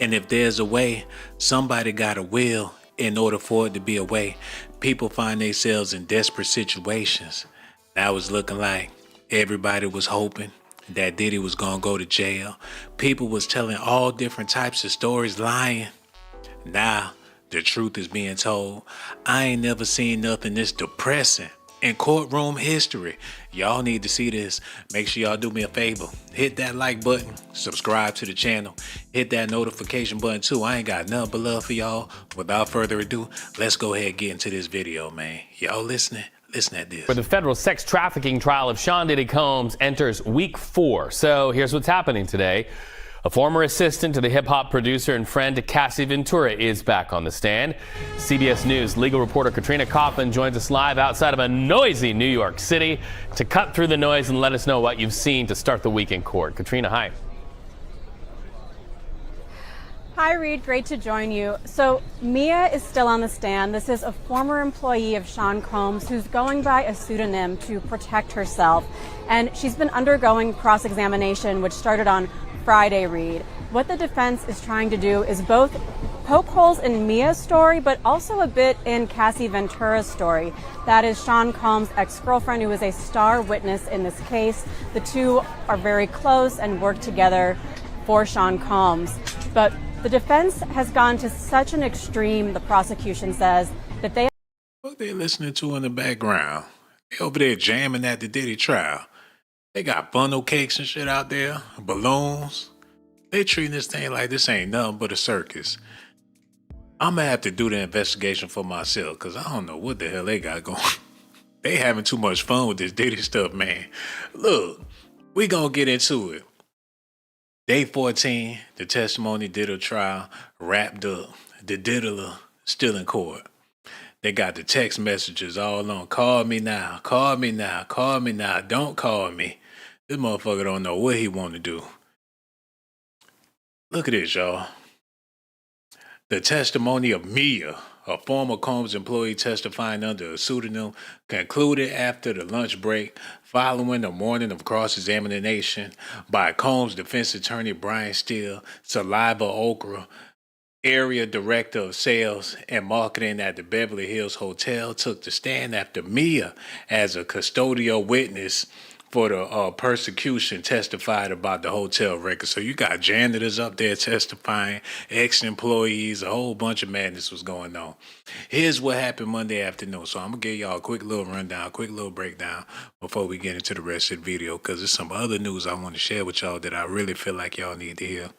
And if there's a way, somebody got a will in order for it to be a way. People find themselves in desperate situations. Now it's looking like everybody was hoping that Diddy was gonna go to jail. People was telling all different types of stories, lying. Now the truth is being told. I ain't never seen nothing this depressing in courtroom history. Y'all need to see this. Make sure y'all do me a favor. Hit that like button, subscribe to the channel, hit that notification button too. I ain't got nothing but love for y'all. Without further ado, let's go ahead and get into this video, man. Y'all listening? Listen at this. For the federal sex trafficking trial of Sean Diddy Combs enters week 4. So here's what's happening today. A former assistant to the hip-hop producer and friend to Cassie Ventura is back on the stand. CBS News legal reporter Katrina Coughlin joins us live outside of a noisy New York City to cut through the noise and let us know what you've seen to start the week in court. Katrina, hi. Hi, Reed. Great to join you. So Mia is still on the stand. This is a former employee of Sean Combs who's going by a pseudonym to protect herself. And she's been undergoing cross-examination, which started on Friday, Reed. What the defense is trying to do is both poke holes in Mia's story, but also a bit in Cassie Ventura's story. That is Sean Combs' ex-girlfriend, who is a star witness in this case. The two are very close and work together for Sean Combs. But the defense has gone to such an extreme, the prosecution says, that they... What they listening to in the background? They over there jamming at the Diddy trial. They got funnel cakes and shit out there, balloons. They treating this thing like this ain't nothing but a circus. I'm gonna have to do the investigation for myself, cause I don't know what the hell they got going. They having too much fun with this Diddy stuff, man. Look, we gonna get into it. Day 14, the testimony Diddy trial wrapped up. The diddler still in court. They got the text messages all on. Call me now, call me now, call me now, don't call me. This motherfucker don't know what he want to do. Look at this, y'all. The testimony of Mia, a former Combs employee testifying under a pseudonym, concluded after the lunch break following a morning of cross-examination by Combs defense attorney Brian Steele, Saliva Okra, area director of sales and marketing at the Beverly Hills Hotel, took the stand after Mia, as a custodial witness for the prosecution, testified about the hotel record. So you got janitors up there testifying, ex-employees, a whole bunch of madness was going on. Here's what happened Monday afternoon. So I'm going to give y'all a quick little rundown, quick little breakdown before we get into the rest of the video, because there's some other news I want to share with y'all that I really feel like y'all need to hear.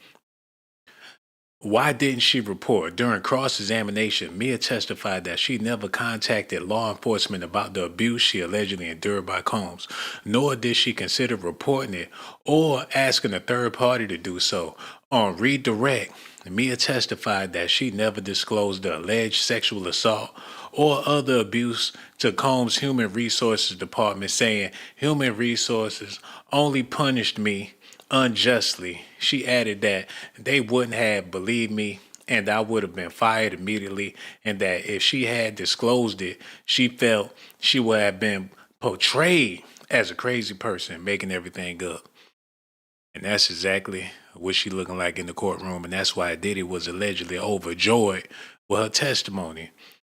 Why didn't she report? During cross-examination, Mia testified that she never contacted law enforcement about the abuse she allegedly endured by Combs, nor did she consider reporting it or asking a third party to do so. On redirect, Mia testified that she never disclosed the alleged sexual assault or other abuse to Combs' Human Resources Department, saying, "Human Resources only punished me unjustly." She added that they wouldn't have believed me and I would have been fired immediately, and that if she had disclosed it, she felt she would have been portrayed as a crazy person making everything up. And that's exactly what she looking like in the courtroom, and that's why Diddy was allegedly overjoyed with her testimony.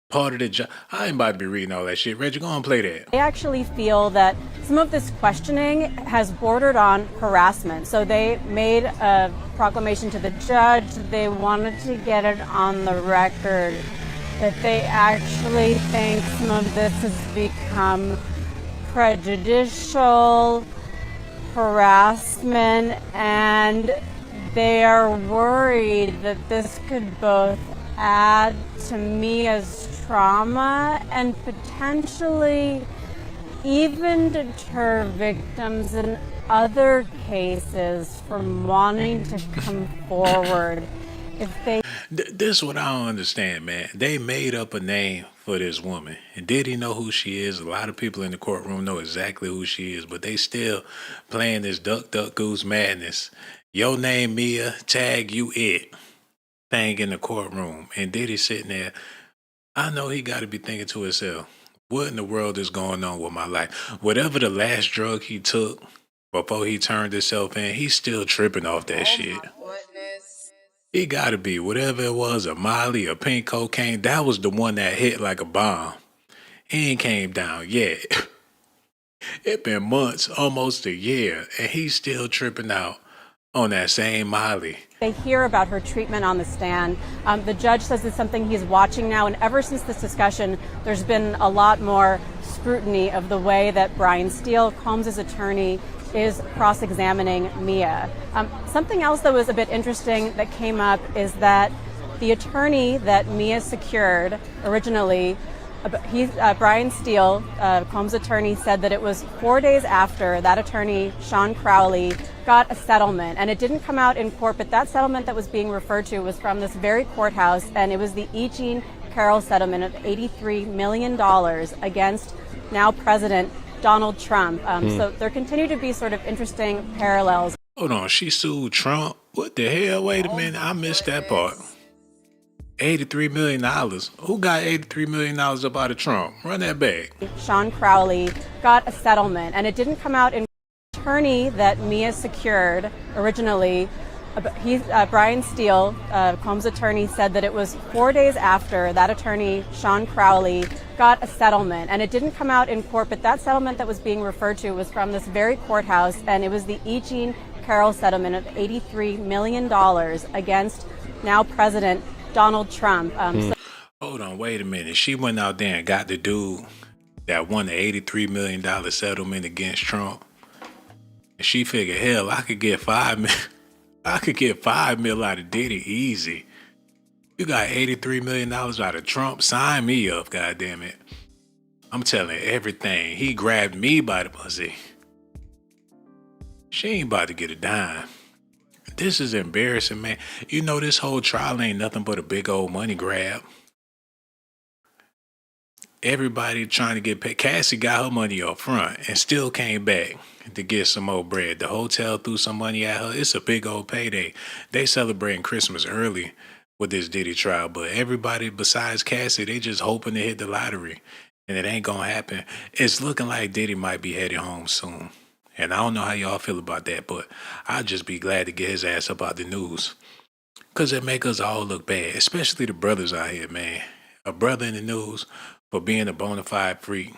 Part of the job. I ain't about to be reading all that shit. Reggie, go on and play that. They actually feel that some of this questioning has bordered on harassment. So they made a proclamation to the judge. They wanted to get it on the record that they actually think some of this has become prejudicial harassment, and they are worried that this could both add to Mia's trauma and potentially even deter victims in other cases from wanting to come forward if they... This is what I don't understand, man. They made up a name for this woman. And did he know who she is? A lot of people in the courtroom know exactly who she is, but they still playing this duck, duck, goose madness. Your name, Mia, tag you it thing in the courtroom. And Diddy sitting there. I know he got to be thinking to himself, what in the world is going on with my life? Whatever the last drug he took before he turned himself in, he's still tripping off that shit. It gotta be whatever it was, a Molly, a pink cocaine. That was the one that hit like a bomb. He ain't came down yet. It been months, almost a year, and he's still tripping out on that same Molly. They hear about her treatment on the stand. The judge says it's something he's watching now, and ever since this discussion, there's been a lot more scrutiny of the way that Brian Steele, Combs' attorney, is cross-examining Mia. Something else that was a bit interesting that came up is that the attorney that Mia secured originally, Brian Steele, Combs' attorney, said that it was 4 days after that attorney, Sean Crowley, got a settlement. And it didn't come out in court, but that settlement that was being referred to was from this very courthouse, and it was the E. Jean Carroll settlement of $83 million against now President Donald Trump. So there continue to be sort of interesting parallels. Hold on, she sued Trump? What the hell? Wait a minute, I missed that part. $83 million. Who got $83 million up out of Trump? Run that back. Sean Crowley got a settlement, and it didn't come out in attorney that Mia secured originally. Brian Steele, Combs' attorney, said that it was 4 days after that attorney, Sean Crowley, got a settlement. And it didn't come out in court, but that settlement that was being referred to was from this very courthouse, and it was the E. Jean Carroll settlement of $83 million against now President Donald Trump. Hold on, wait a minute. She went out there and got the dude that won the $83 million settlement against Trump. And she figured, hell, I could get $5 million out of Diddy easy. You got $83 million out of Trump? Sign me up, goddammit. I'm telling everything. He grabbed me by the pussy. She ain't about to get a dime. This is embarrassing, man. You know this whole trial ain't nothing but a big old money grab. Everybody trying to get paid. Cassie got her money up front and still came back to get some more bread. The hotel threw some money at her. It's a big old payday. They celebrating Christmas early with this Diddy trial, but everybody besides Cassie, they just hoping to hit the lottery, and it ain't gonna happen. It's looking like Diddy might be heading home soon. And I don't know how y'all feel about that, but I'd just be glad to get his ass up out the news. Because it make us all look bad, especially the brothers out here, man. A brother in the news for being a bona fide freak.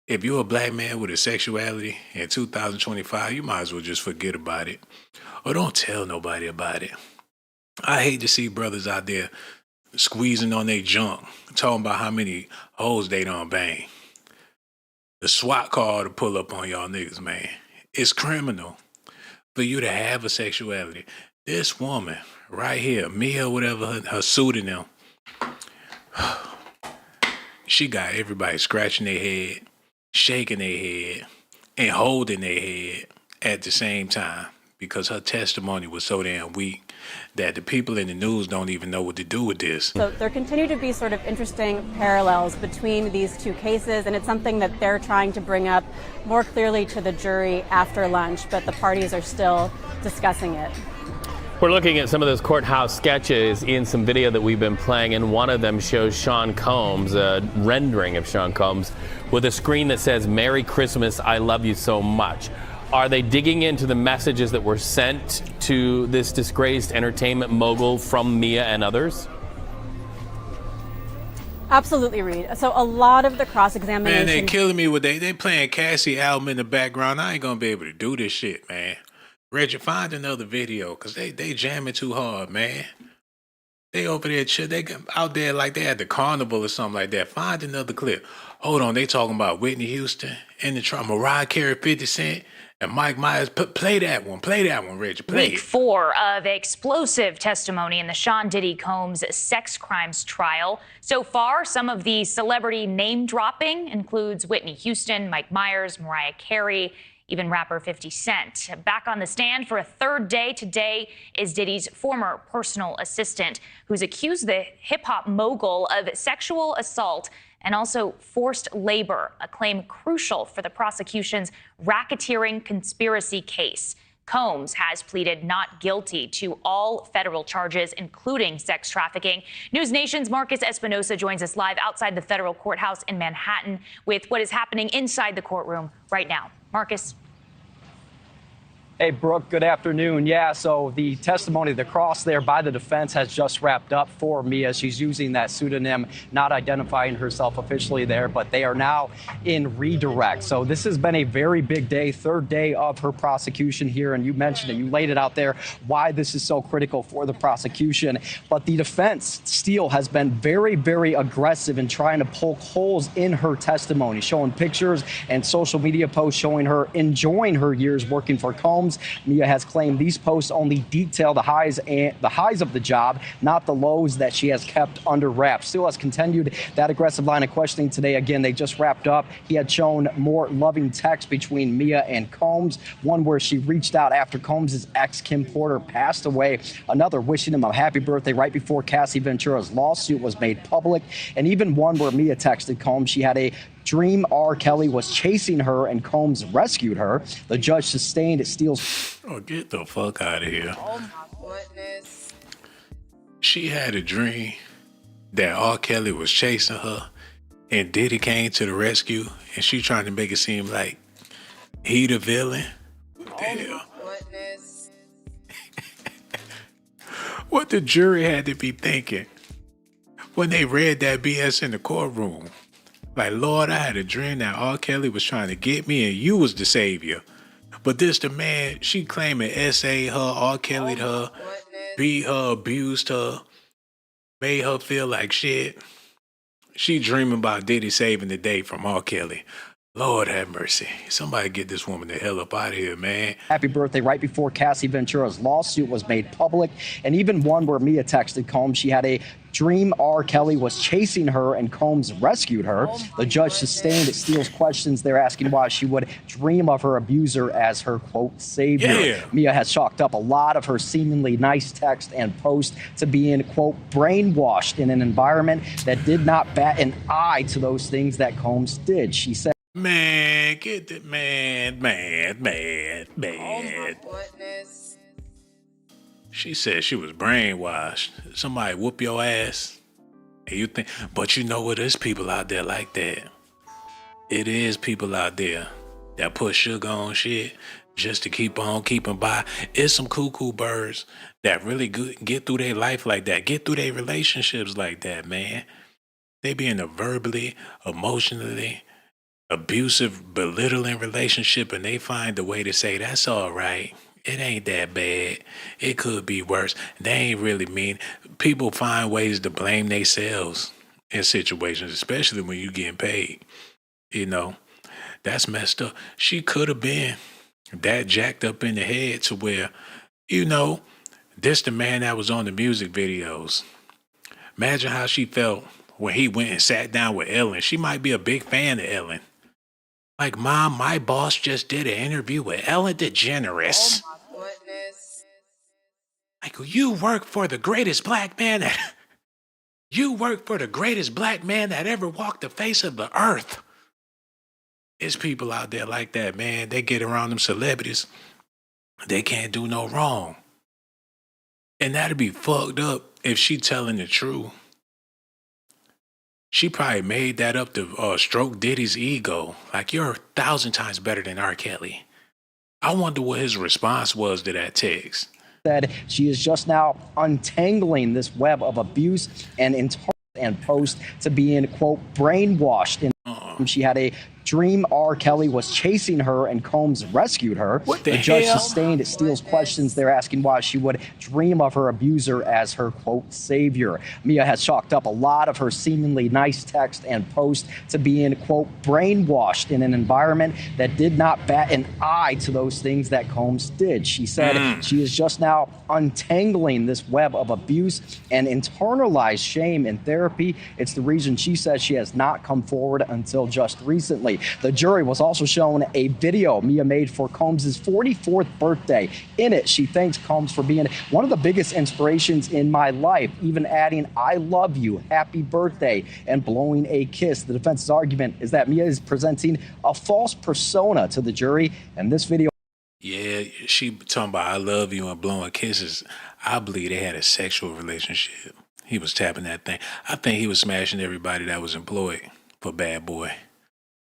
If you're a black man with a sexuality in 2025, you might as well just forget about it. Or don't tell nobody about it. I hate to see brothers out there squeezing on their junk, talking about how many hoes they done bang. The SWAT car to pull up on y'all niggas, man. It's criminal for you to have a sexuality. This woman right here, Mia, whatever her pseudonym, she got everybody scratching their head, shaking their head, and holding their head at the same time because her testimony was so damn weak that the people in the news don't even know what to do with this. So there continue to be sort of interesting parallels between these two cases, and it's something that they're trying to bring up more clearly to the jury after lunch, but the parties are still discussing it. We're looking at some of those courthouse sketches in some video that we've been playing, and one of them shows Sean Combs, a rendering of Sean Combs, with a screen that says, "Merry Christmas, I love you so much." Are they digging into the messages that were sent to this disgraced entertainment mogul from Mia and others? Absolutely, Reed. So a lot of the cross-examination... Man, they killing me with they playing Cassie album in the background. I ain't gonna be able to do this shit, man. Reggie, find another video, because they jamming too hard, man. They over there, they out there like they at the carnival or something like that. Find another clip. Hold on, they talking about Whitney Houston and the trial. Mariah Carey, 50 Cent, and Mike Myers. Play that one, Reggie, play Week it. 4 of explosive testimony in the Sean Diddy Combs sex crimes trial. So far, some of the celebrity name dropping includes Whitney Houston, Mike Myers, Mariah Carey, even rapper 50 Cent. Back on the stand for a third day today is Diddy's former personal assistant, who's accused the hip-hop mogul of sexual assault and also forced labor, a claim crucial for the prosecution's racketeering conspiracy case. Combs has pleaded not guilty to all federal charges, including sex trafficking. News Nation's Marcus Espinosa joins us live outside the federal courthouse in Manhattan with what is happening inside the courtroom right now. Marcus. Hey, Brooke, good afternoon. Yeah, so the testimony, the cross there by the defense has just wrapped up for Mia. She's using that pseudonym, not identifying herself officially there, but they are now in redirect. So this has been a very big day, third day of her prosecution here. And you mentioned it, you laid it out there, why this is so critical for the prosecution. But the defense, Steele, has been very, very aggressive in trying to poke holes in her testimony, showing pictures and social media posts showing her enjoying her years working for Combs. Mia has claimed these posts only detail the highs of the job, not the lows that she has kept under wraps. Steele has continued that aggressive line of questioning today. Again, they just wrapped up. He had shown more loving texts between Mia and Combs, one where she reached out after Combs' ex, Kim Porter, passed away, another wishing him a happy birthday right before Cassie Ventura's lawsuit was made public, and even one where Mia texted Combs she had a dream R. Kelly was chasing her and Combs rescued her. The judge sustained Steele's. Oh, get the fuck out of here. Oh my goodness. She had a dream that R. Kelly was chasing her and Diddy came to the rescue and she trying to make it seem like he the villain. What the hell? Goodness. What the jury had to be thinking when they read that BS in the courtroom. Like, Lord, I had a dream that R. Kelly was trying to get me and you was the savior. But this the man, she claiming S.A. her, R. Kelly'd her, beat her, abused her, made her feel like shit. She dreaming about Diddy saving the day from R. Kelly. Lord have mercy. Somebody get this woman the hell up out of here, man. Happy birthday right before Cassie Ventura's lawsuit was made public, and even one where Mia texted Combs she had a dream R. Kelly was chasing her and Combs rescued her. The judge sustained Steele's questions. They're asking why she would dream of her abuser as her, quote, savior. Yeah. Mia has chalked up a lot of her seemingly nice text and post to being, quote, brainwashed in an environment that did not bat an eye to those things that Combs did. She said, Man, get the man. Goodness. She said she was brainwashed. Somebody whoop your ass. And you think, but you know what? There's people out there like that. It is people out there that put sugar on shit just to keep on keeping by. It's some cuckoo birds that really get through their life like that, get through their relationships like that, man. They be in a verbally, emotionally abusive, belittling relationship and they find a way to say, that's all right. It ain't that bad. It could be worse. They ain't really mean. People find ways to blame themselves in situations, especially when you getting paid. You know, that's messed up. She could have been that jacked up in the head to where, you know, this the man that was on the music videos. Imagine how she felt when he went and sat down with Ellen. She might be a big fan of Ellen. Like, Mom, my boss just did an interview with Ellen DeGeneres. Oh my goodness. Like, you work for the greatest black man that ever walked the face of the earth. There's people out there like that, man. They get around them celebrities. They can't do no wrong. And that'd be fucked up if she telling the truth. She probably made that up to stroke Diddy's ego. Like, you're 1,000 times better than R. Kelly. I wonder what his response was to that text. Said she is just now untangling this web of abuse and post to being, quote, brainwashed in. She had a dream R. Kelly was chasing her and Combs rescued her. What the judge hell? sustained Steele's questions. They're asking why she would dream of her abuser as her, quote, savior. Mia has chalked up a lot of her seemingly nice text and post to being, quote, brainwashed in an environment that did not bat an eye to those things that Combs did. She said she is just now untangling this web of abuse and internalized shame in therapy. It's the reason she says she has not come forward until just recently. The jury was also shown a video Mia made for Combs' 44th birthday. In it, she thanks Combs for being one of the biggest inspirations in my life, even adding, I love you, happy birthday, and blowing a kiss. The defense's argument is that Mia is presenting a false persona to the jury, and this video. Yeah, she talking about I love you and blowing kisses. I believe they had a sexual relationship. He was tapping that thing. I think he was smashing everybody that was employed for Bad Boy.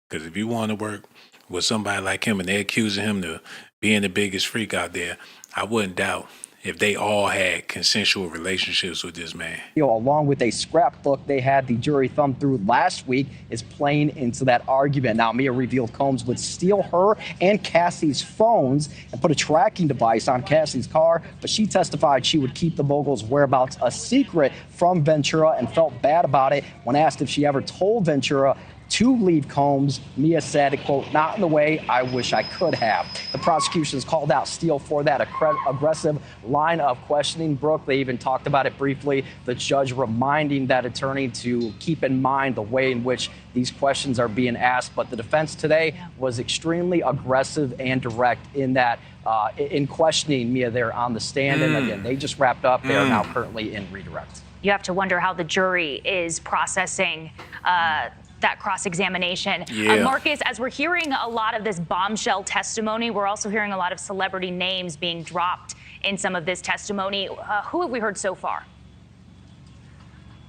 Because if you want to work with somebody like him and they're accusing him to being the biggest freak out there, I wouldn't doubt if they all had consensual relationships with this man. Along with a scrapbook they had the jury thumb through last week, is playing into that argument. Now, Mia revealed Combs would steal her and Cassie's phones and put a tracking device on Cassie's car, but she testified she would keep the mogul's whereabouts a secret from Ventura and felt bad about it. When asked if she ever told Ventura to leave Combs, Mia said, quote, "Not in the way I wish I could have." The prosecution has called out Steele for that aggressive line of questioning. Brooke, they even talked about it briefly. The judge reminding that attorney to keep in mind the way in which these questions are being asked. But the defense today was extremely aggressive and direct in that in questioning Mia there on the stand. And again, they just wrapped up. They are now currently in redirect. You have to wonder how the jury is processing that cross-examination. Yeah. Marcus, as we're hearing a lot of this bombshell testimony, we're also hearing a lot of celebrity names being dropped in some of this testimony. Who have we heard so far?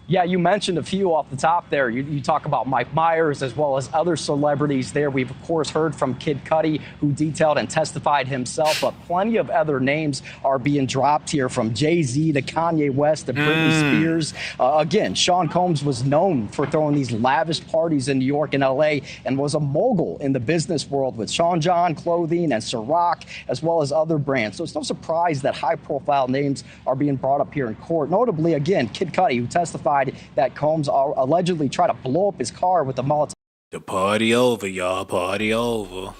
Yeah, you mentioned a few off the top there. You talk about Mike Myers as well as other celebrities there. We've, of course, heard from Kid Cudi, who detailed and testified himself, but plenty of other names are being dropped here, from Jay-Z to Kanye West to Britney Spears. Again, Sean Combs was known for throwing these lavish parties in New York and L.A. and was a mogul in the business world with Sean John Clothing and Ciroc, as well as other brands. So it's no surprise that high-profile names are being brought up here in court. Notably, again, Kid Cudi, who testified that Combs allegedly tried to blow up his car with a Molotov. The party over, y'all. Party over.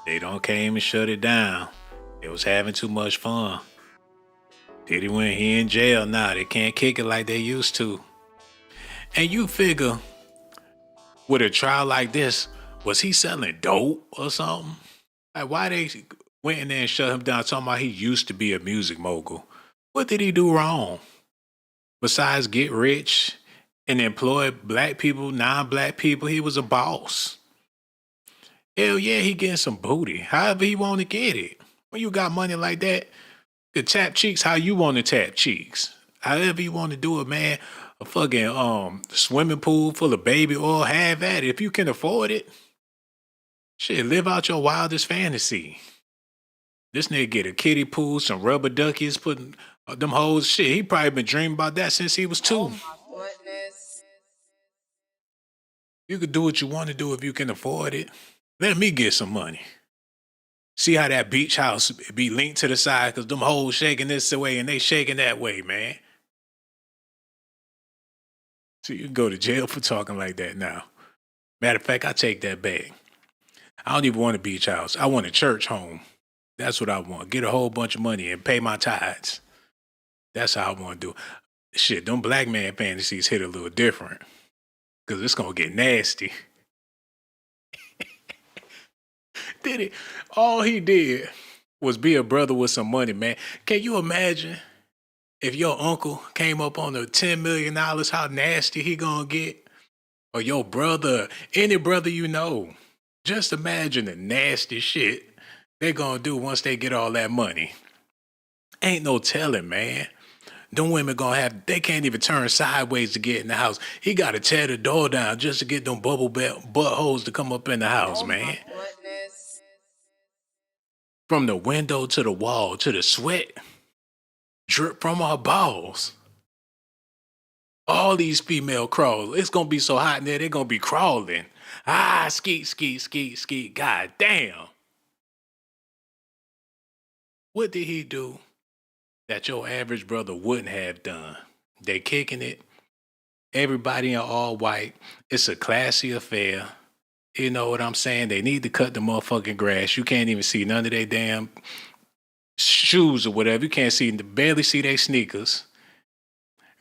They don't came and shut it down. They was having too much fun. Diddy went here in jail now. They can't kick it like they used to. And you figure, with a trial like this, was he selling dope or something? Like, why they went in there and shut him down talking about he used to be a music mogul? What did he do wrong? Besides get rich and employ black people, non-black people, he was a boss. Hell yeah, he getting some booty. However he want to get it. When you got money like that, you tap cheeks how you want to tap cheeks. However you want to do it, man. A fucking swimming pool full of baby oil, have at it. If you can afford it, shit, live out your wildest fantasy. This nigga get a kiddie pool, some rubber duckies, putting them hoes, shit, he probably been dreaming about that since he was 2. Oh my goodness. You could do what you want to do if you can afford it. Let me get some money. See how that beach house be linked to the side because them hoes shaking this way and they shaking that way, man. So you can go to jail for talking like that now. Matter of fact, I take that back. I don't even want a beach house. I want a church home. That's what I want. Get a whole bunch of money and pay my tithes. That's how I want to do it. Shit, them black man fantasies hit a little different. Because it's going to get nasty. Did it? All he did was be a brother with some money, man. Can you imagine if your uncle came up on the $10 million, how nasty he going to get? Or your brother, any brother you know. Just imagine the nasty shit they're going to do once they get all that money. Ain't no telling, man. Them women they can't even turn sideways to get in the house. He got to tear the door down just to get them bubble buttholes to come up in the house, man. My goodness. From the window to the wall to the sweat drip from our balls. All these female crawls. It's going to be so hot in there, they're going to be crawling. Skeet, skeet, skeet, skeet. God damn. What did he do that your average brother wouldn't have done? They kicking it. Everybody in all white. It's a classy affair. You know what I'm saying? They need to cut the motherfucking grass. You can't even see none of their damn shoes or whatever. You can't barely see their sneakers.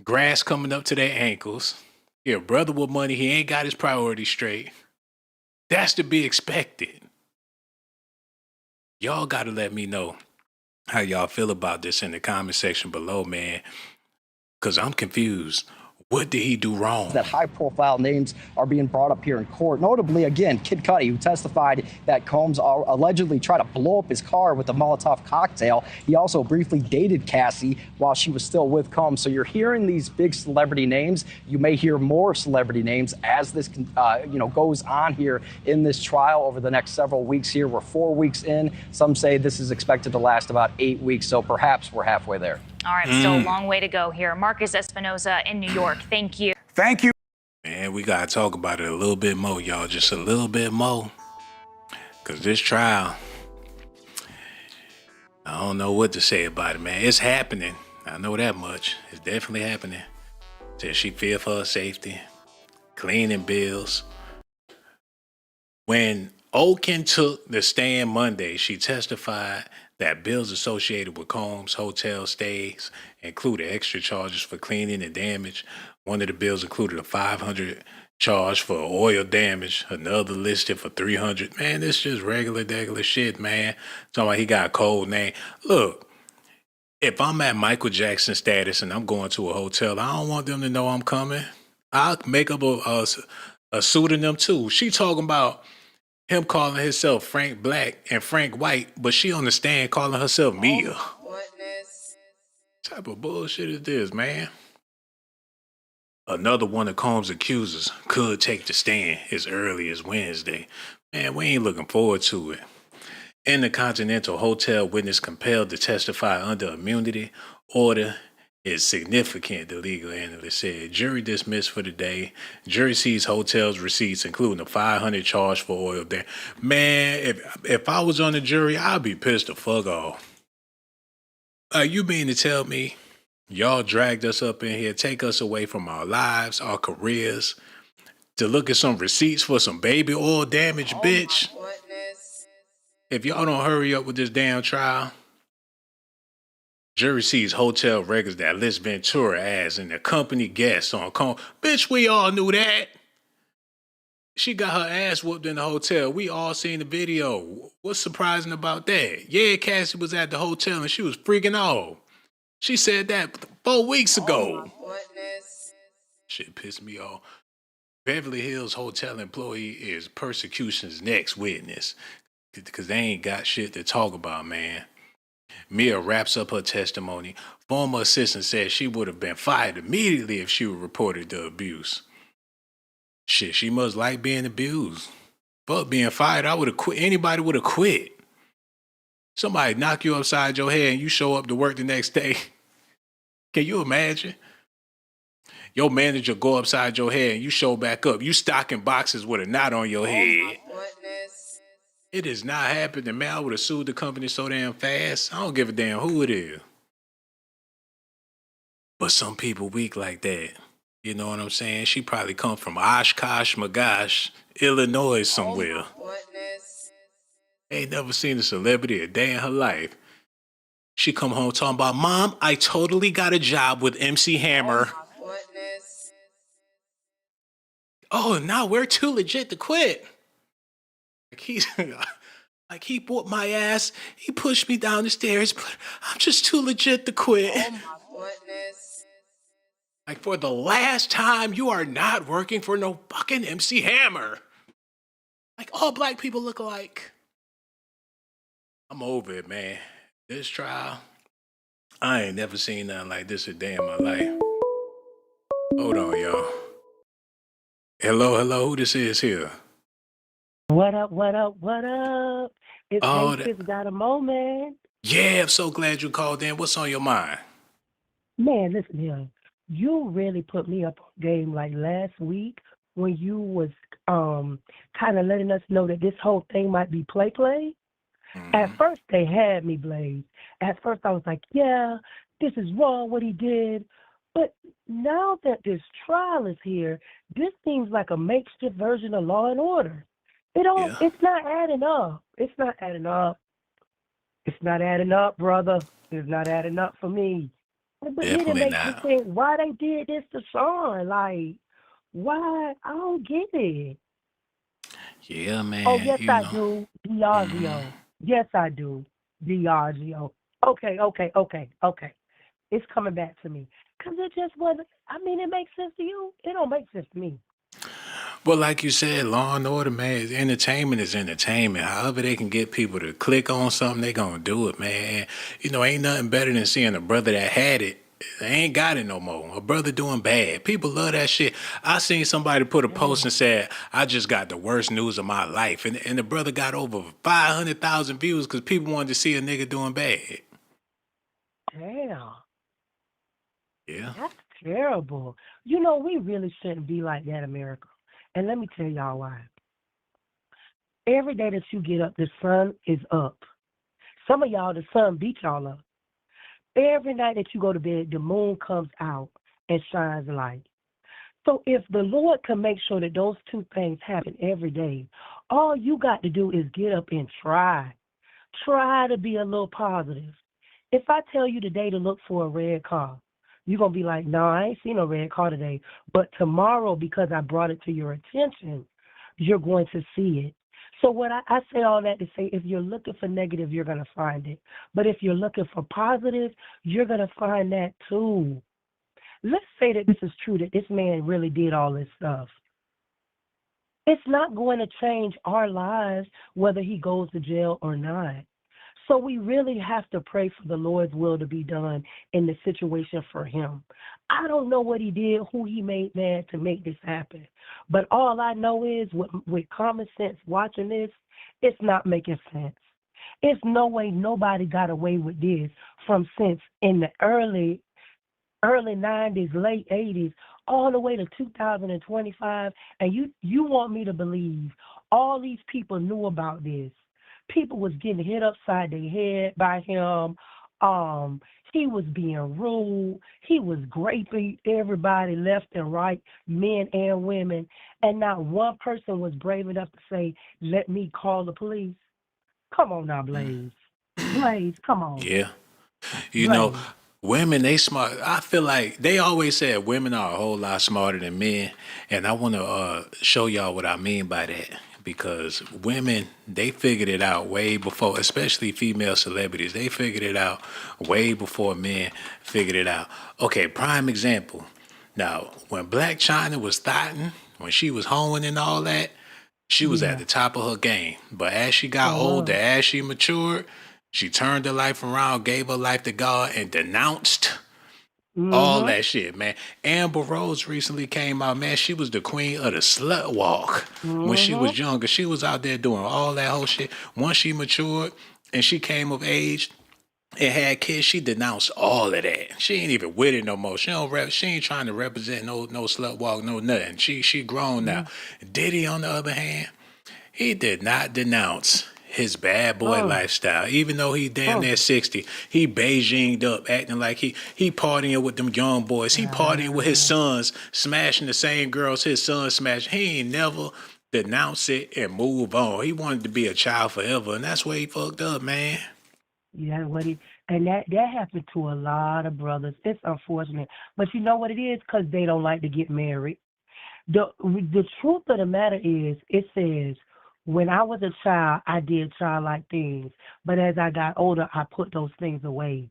Grass coming up to their ankles. Yeah, brother with money, he ain't got his priorities straight. That's to be expected. Y'all got to let me know how y'all feel about this in the comment section below, man. Because I'm confused. What did he do wrong? That high-profile names are being brought up here in court. Notably, again, Kid Cudi, who testified that Combs allegedly tried to blow up his car with a Molotov cocktail. He also briefly dated Cassie while she was still with Combs. So you're hearing these big celebrity names. You may hear more celebrity names as this, goes on here in this trial over the next several weeks. Here, we're 4 weeks in. Some say this is expected to last about 8 weeks. So perhaps we're halfway there. All right, still a long way to go here. Marcus Espinoza in New York. Thank you. Thank you. Man, we got to talk about it a little bit more, y'all. Just a little bit more. Because this trial, I don't know what to say about it, man. It's happening. I know that much. It's definitely happening. Says she feared for her safety. Cleaning bills. When Oken took the stand Monday, she testified that bills associated with Combs' hotel stays included extra charges for cleaning and damage. One of the bills included a $500 charge for oil damage, another listed for $300. Man, this just regular shit, man. Talking about he got a cold name. Look, if I'm at Michael Jackson status and I'm going to a hotel, I don't want them to know I'm coming. I'll make up a pseudonym too. She talking about him calling himself Frank Black and Frank White, but she on the stand calling herself Mia. Witness. What type of bullshit is this, man? Another one of Combs' accusers could take the stand as early as Wednesday. Man, we ain't looking forward to it. In the Continental Hotel, witness compelled to testify under immunity order is significant, the legal analyst said. Jury dismissed for the day. Jury sees hotels receipts, including a $500 charge for oil damage. Man, if I was on the jury, I'd be pissed the fuck off. You mean to tell me y'all dragged us up in here, take us away from our lives, our careers, to look at some receipts for some baby oil damage, bitch? Witness. If y'all don't hurry up with this damn trial, jury sees hotel records that list Ventura as an accompanied guest on Combs. Bitch, we all knew that. She got her ass whooped in the hotel. We all seen the video. What's surprising about that? Yeah, Cassie was at the hotel and she was freaking out. She said that 4 weeks ago. Witness. Shit pissed me off. Beverly Hills hotel employee is prosecution's next witness. Because they ain't got shit to talk about, man. Mia wraps up her testimony. Former assistant says she would have been fired immediately if she reported the abuse. Shit, she must like being abused. Fuck being fired, I would have quit. Anybody would have quit. Somebody knock you upside your head and you show up to work the next day. Can you imagine? Your manager go upside your head and you show back up. You stocking boxes with a knot on your head. Witness. It is not happening, man. I would have sued the company so damn fast. I don't give a damn who it is. But some people weak like that. You know what I'm saying? She probably come from Oshkosh, Magash, Illinois somewhere. Witness. Ain't never seen a celebrity a day in her life. She come home talking about, Mom, I totally got a job with MC Hammer. Witness. Oh, now we're too legit to quit. Like he bought my ass. He pushed me down the stairs, but I'm just too legit to quit. Witness. Like for the last time, you are not working for no fucking MC Hammer. Like all black people look alike. I'm over it, man. This trial, I ain't never seen nothing like this a day in my life. Hold on, y'all. Hello, who this is here? What up, what up, what up? It's Oh, Hastings got a moment. Yeah, I'm so glad you called in. What's on your mind? Man, listen here. You really put me up on game like last week when you was kind of letting us know that this whole thing might be play. At first, they had me, Blaze. At first, I was like, yeah, this is wrong what he did. But now that this trial is here, this seems like a makeshift version of Law and Order. Yeah. It's not adding up. It's not adding up. It's not adding up, brother. It's not adding up for me. But then it Definitely makes not. me think why they did this to Sean. Like, why? I don't get it. Yeah, man. Oh, yes, you I know. do. Diageo. Yes, I do. Diageo. Okay. It's coming back to me. Because it just wasn't. I mean, it makes sense to you. It don't make sense to me. Well, like you said, Law and Order, man, entertainment is entertainment. However they can get people to click on something, they gonna do it, man. Ain't nothing better than seeing a brother that had it. They ain't got it no more. A brother doing bad. People love that shit. I seen somebody put a post and said, I just got the worst news of my life. And the brother got over 500,000 views because people wanted to see a nigga doing bad. Damn, Yeah. that's terrible. We really shouldn't be like that, America. And let me tell y'all why. Every day that you get up, the sun is up. Some of y'all, the sun beat y'all up. Every night that you go to bed, the moon comes out and shines light. So if the Lord can make sure that those two things happen every day, all you got to do is get up and try. Try to be a little positive. If I tell you today to look for a red car, you're going to be like, no, I ain't seen no red car today. But tomorrow, because I brought it to your attention, you're going to see it. So what I say all that to say, if you're looking for negative, you're going to find it. But if you're looking for positive, you're going to find that too. Let's say that this is true, that this man really did all this stuff. It's not going to change our lives whether he goes to jail or not. So we really have to pray for the Lord's will to be done in the situation for him. I don't know what he did, who he made mad to make this happen. But all I know is with common sense watching this, it's not making sense. It's no way nobody got away with this from since in the early 90s, late 80s, all the way to 2025. And you want me to believe all these people knew about this. People was getting hit upside their head by him. He was being rude. He was raping everybody left and right, men and women. And not one person was brave enough to say, let me call the police. Come on now, Blaze. Blaze, come on. Yeah. You know, Blaze. women, they smart. I feel like they always said women are a whole lot smarter than men. And I want to show y'all what I mean by that. Because women, they figured it out way before, especially female celebrities. They figured it out way before men figured it out. Okay, prime example. Now, when Black China was thotting, when she was hoeing and all that, she was at Yeah, the top of her game. But as she got sure older, was. as she matured, she turned her life around, gave her life to God, and denounced all Mm-hmm. that shit, man. Amber Rose recently came out, man. She was the queen of the slut walk when she Mm-hmm. was younger. She was out there doing all that whole shit. Once she matured and she came of age and had kids, she denounced all of that. She ain't even with it no more. She don't she ain't trying to represent no slut walk, no nothing. She grown now. Yeah. Diddy, on the other hand, he did not denounce his bad boy Mm, lifestyle. Even though he damn mm. near 60, he Beijinged up, acting like he partying with them young boys. He partying with his Ah, sons, smashing the same girls his sons smashed. He ain't never denounce it and move on. He wanted to be a child forever, and that's where he fucked up, man. yeah, and that happened to a lot of brothers. It's unfortunate, but you know what it is? Because they don't like to get married. The truth of the matter is, it says, when I was a child, I did childlike things, but as I got older, I put those things away.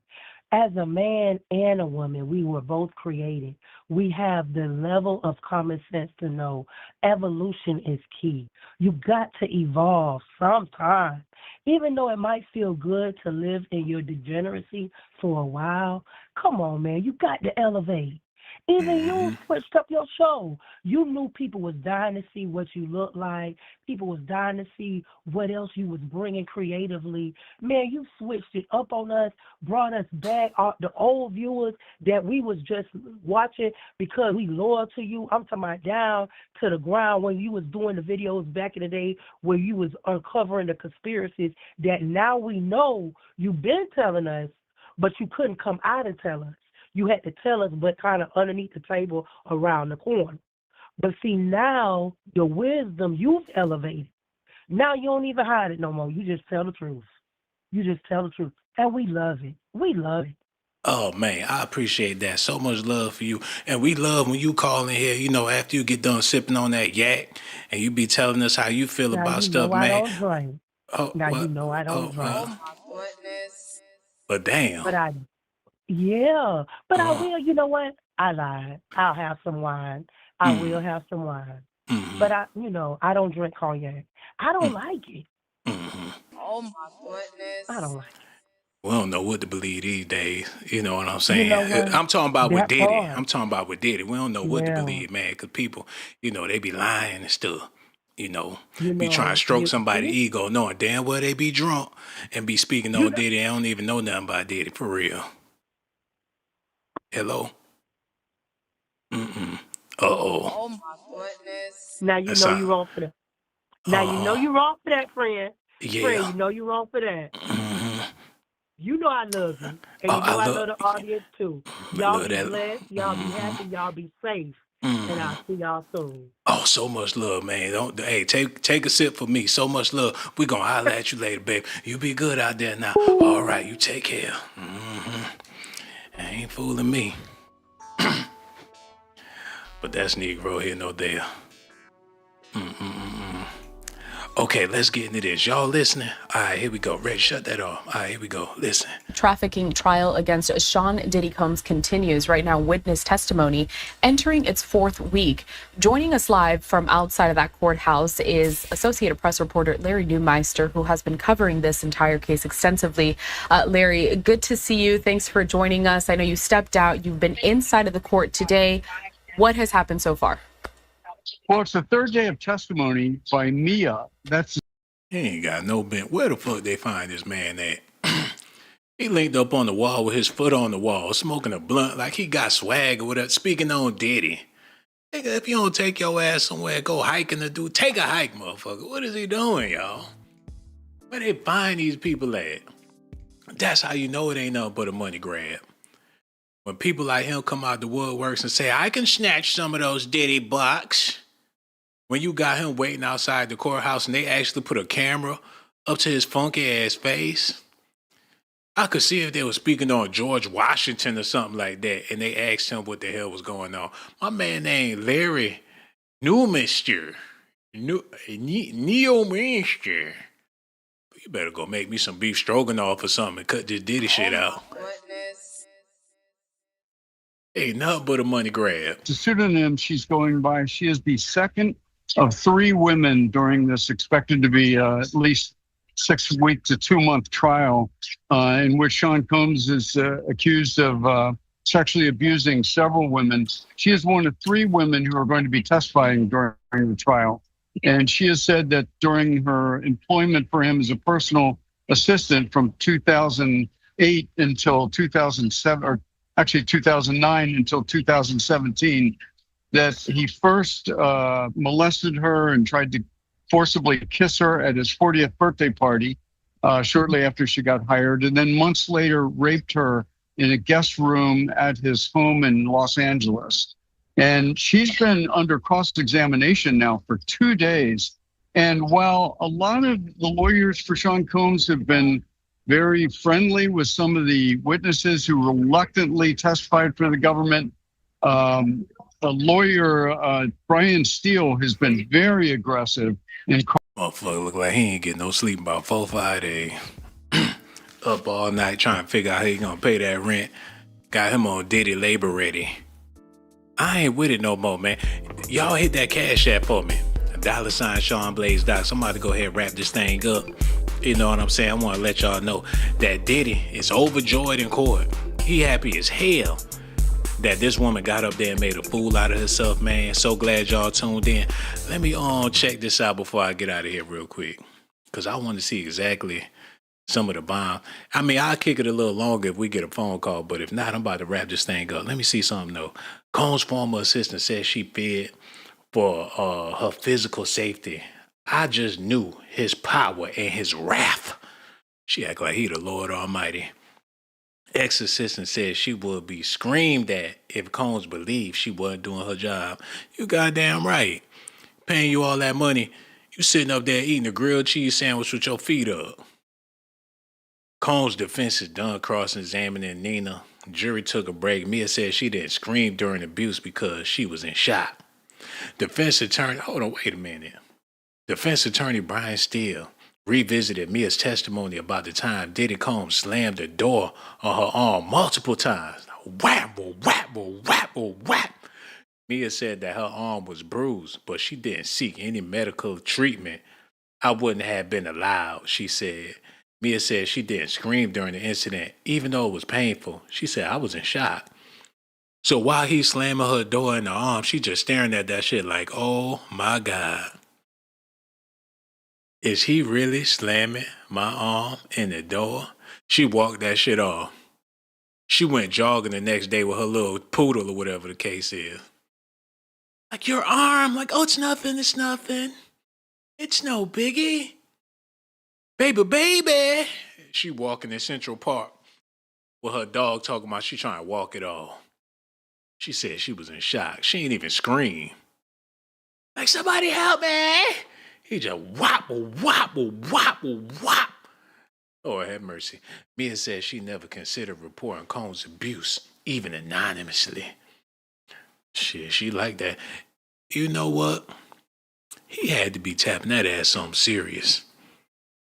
As a man and a woman, we were both created. We have the level of common sense to know evolution is key. You got to evolve sometime. Even though it might feel good to live in your degeneracy for a while, come on, man, you got to elevate. Even you Hmm. switched up your show. You knew people was dying to see what you look like. People was dying to see what else you was bringing creatively. Man, you switched it up on us, brought us back, the old viewers that we was just watching because we loyal to you. I'm talking about down to the ground when you was doing the videos back in the day where you was uncovering the conspiracies that now we know you've been telling us, but you couldn't come out and tell us. You had to tell us, but kind of underneath the table around the corner. But see, now your wisdom, you've elevated. Now you don't even hide it no more. You just tell the truth. You just tell the truth. And we love it. We love it. Oh man, I appreciate that. So much love for you. And we love when you call in here, after you get done sipping on that yak and you be telling us how you feel Now about you stuff, know I man. don't drink. Oh, Now you what? know I don't Oh, drink. Oh my goodness. but damn. But I Yeah, but I Uh, will. You know what? I lied. I'll have some wine. I mm, will have some wine. mm, But I don't drink cognac. I don't mm, like it. mm. Oh my I goodness. don't like We don't know what to believe these days. You know what I'm it. You saying? know what? I'm talking about with That Diddy. part. I'm talking about with Diddy. We don't know what to Yeah. believe, man, because people, they be lying and stuff. Be trying to stroke You somebody's see? ego, knowing damn well they be drunk and be speaking You on know. Diddy. I don't even know nothing about Diddy, for real. Hello? Mm-mm. Uh-oh. Oh my goodness. Now you That's know not. you wrong for that. Now you know Uh, you wrong for that, friend. Friend, yeah. you know you wrong for that. Hmm. You know I love you, and Oh, you I know I love, love the audience too. I Y'all love be that. blessed. Y'all be Hmm. happy. Y'all be safe. And Hmm. I'll see y'all soon. Oh, so much love, man. Don't hey, take a sip for me. So much love. We gonna holler at you later, babe. You be good out there now. All right, you take care. Hmm. Ain't fooling me. But that's Negro here, no there. Okay, let's get into this. Y'all listening? All right, here we go. Ready, shut that off. All right, here we go. Listen. Trafficking trial against Sean Diddy Combs continues right now. Witness testimony entering its fourth week. Joining us live from outside of that courthouse is Associated Press reporter Larry Newmeister, who has been covering this entire case extensively. Larry, good to see you. Thanks for joining us. I know you stepped out. You've been inside of the court today. What has happened so far? Well, it's the third day of testimony by Mia. That's He ain't got no bent. Where the fuck they find this man at? He linked up on the wall with his foot on the wall, smoking a blunt like he got swag or whatever, speaking on Diddy. Nigga, if you don't take your ass somewhere, go hiking to do, take a hike, motherfucker. What is he doing, y'all? Where they find these people at? That's how you know it ain't nothing but a money grab. When people like him come out the woodworks and say, I can snatch some of those Diddy bucks. When you got him waiting outside the courthouse and they actually put a camera up to his funky ass face, I could see if they were speaking on George Washington or something like that, and they asked him what the hell was going on. My man named Larry Newminster. Neominster. You better go make me some beef stroganoff or something and cut this Diddy Oh shit my out. goodness. Ain't nothing but a money grab. the pseudonym she's going by. She is the second of three women during this expected to be at least 6 week to 2 month trial in which Sean Combs is accused of sexually abusing several women. She is one of three women who are going to be testifying during the trial. And she has said that during her employment for him as a personal assistant from 2008 until 2007, or actually 2009 until 2017, that he first molested her and tried to forcibly kiss her at his 40th birthday party shortly after she got hired, and then months later raped her in a guest room at his home in Los Angeles. And she's been under cross-examination now for 2 days. And while a lot of the lawyers for Sean Combs have been very friendly with some of the witnesses who reluctantly testified for the government, lawyer, Brian Steele, has been very aggressive in. Motherfucker look like he ain't getting no sleep about 4-5 days. Up all night trying to figure out how he gonna pay that rent. Got him on Diddy labor ready. I ain't with it no more, man. Y'all hit that cash app for me. $ Sean Blaze Doc. Somebody go ahead and wrap this thing up. You know what I'm saying? I want to let y'all know that Diddy is overjoyed in court. He happy as hell that this woman got up there and made a fool out of herself, man. So glad y'all tuned in. Let me check this out before I get out of here real quick, because I want to see exactly some of the bomb. I mean, I'll kick it a little longer if we get a phone call, but if not, I'm about to wrap this thing up. Let me see something though. Combs' former assistant says she feared for her physical safety. I just knew his power and his wrath. She act like he the Lord Almighty. Ex-assistant said she would be screamed at if Combs believed she wasn't doing her job. You goddamn right. Paying you all that money, you sitting up there eating a grilled cheese sandwich with your feet up. Combs' defense is done cross-examining Nina. Jury took a break. Mia said she didn't scream during abuse because she was in shock. Defense attorney, hold on, wait a minute. Defense attorney Brian Steele revisited Mia's testimony about the time Diddy Combs slammed the door on her arm multiple times. Whap, whap, whap, whap. Mia said that her arm was bruised, but she didn't seek any medical treatment. I wouldn't have been allowed, she said. Mia said she didn't scream during the incident, even though it was painful. She said, I was in shock. So while he's slamming her door in the arm, she just staring at that shit like, oh my God. Is he really slamming my arm in the door? She walked that shit off. She went jogging the next day with her little poodle or whatever the case is. Like, your arm, like, oh, it's nothing, it's nothing. It's no biggie. Baby. She walking in Central Park with her dog talking about she trying to walk it off. She said she was in shock. She ain't even scream. Like, somebody help me. He just wobble. Lord have mercy. Mia said she never considered reporting Combs' abuse, even anonymously. Shit, she like that. You know what? He had to be tapping that ass something serious.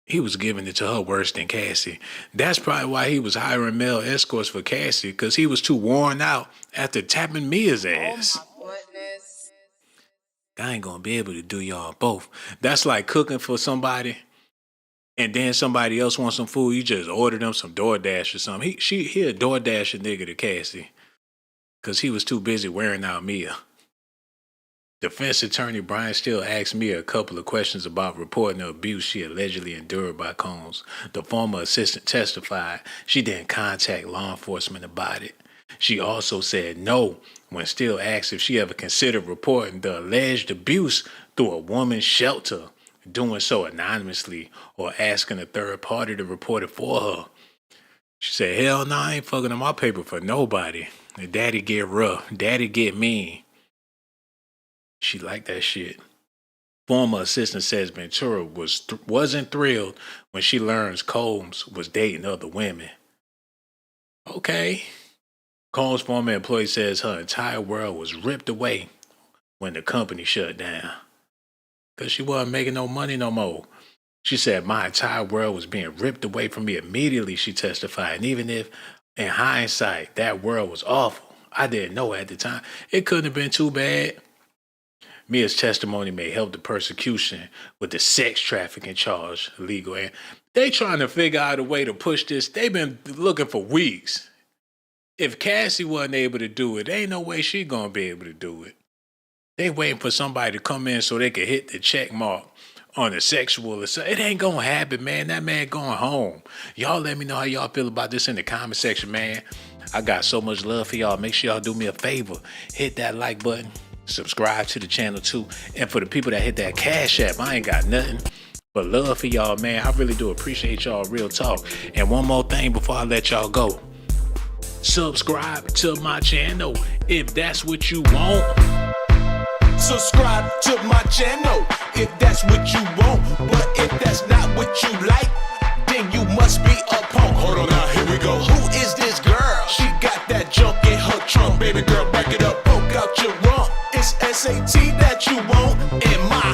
He was giving it to her worse than Cassie. That's probably why he was hiring male escorts for Cassie, because he was too worn out after tapping Mia's ass. Oh my goodness. I ain't gonna be able to do y'all both. That's like cooking for somebody, and then somebody else wants some food. You just order them some DoorDash or something. He a DoorDash a nigga to Cassie, because he was too busy wearing out Mia. Defense attorney Brian Steele asked Mia a couple of questions about reporting the abuse she allegedly endured by Combs. The former assistant testified she didn't contact law enforcement about it. She also said no when Steele asked if she ever considered reporting the alleged abuse through a woman's shelter, doing so anonymously or asking a third party to report it for her. She said, hell no, I ain't fucking on my paper for nobody. Daddy get rough. Daddy get mean. She liked that shit. Former assistant says Ventura wasn't thrilled when she learns Combs was dating other women. Okay. Combs' former employee says her entire world was ripped away when the company shut down, because she wasn't making no money no more. She said, my entire world was being ripped away from me immediately, she testified. And even if, in hindsight, that world was awful, I didn't know at the time. It couldn't have been too bad. Mia's testimony may help the prosecution with the sex trafficking charge legal. And they trying to figure out a way to push this. They've been looking for weeks. If Cassie wasn't able to do it, there ain't no way she gonna be able to do it. They waiting for somebody to come in so they can hit the check mark on a sexual assault. It ain't gonna happen, man. That man going home. Y'all let me know how y'all feel about this in the comment section, man. I got so much love for y'all. Make sure y'all do me a favor. Hit that like button. Subscribe to the channel too. And for the people that hit that Cash App, I ain't got nothing but love for y'all, man. I really do appreciate y'all, real talk. And one more thing before I let y'all go. Subscribe to my channel if that's what you want. Subscribe to my channel if that's what you want. But if that's not what you like, then you must be a punk. Hold on now, here we go. Who is this girl? She got that junk in her trunk. Baby girl, back it up, poke out your rump. It's S.A.T that you want in my